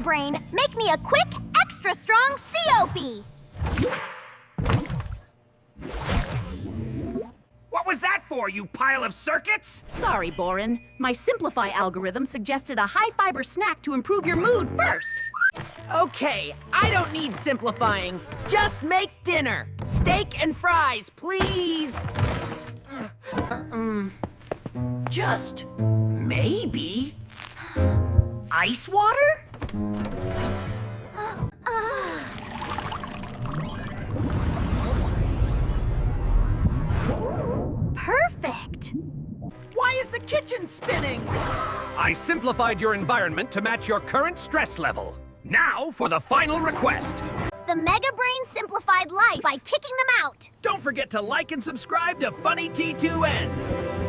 Mega Brain, make me a quick, extra strong Seofi! What was that for, you pile of circuits? Sorry, Borin. My Simplify algorithm suggested a high-fiber snack to improve your mood first. Okay, I don't need simplifying. Just make dinner. Steak and fries, please. Just maybe ice water? Perfect! Why is the kitchen spinning? I simplified your environment to match your current stress level. Now for the final request. The Mega Brain simplified life by kicking them out! Don't forget to like and subscribe to Funny T2N.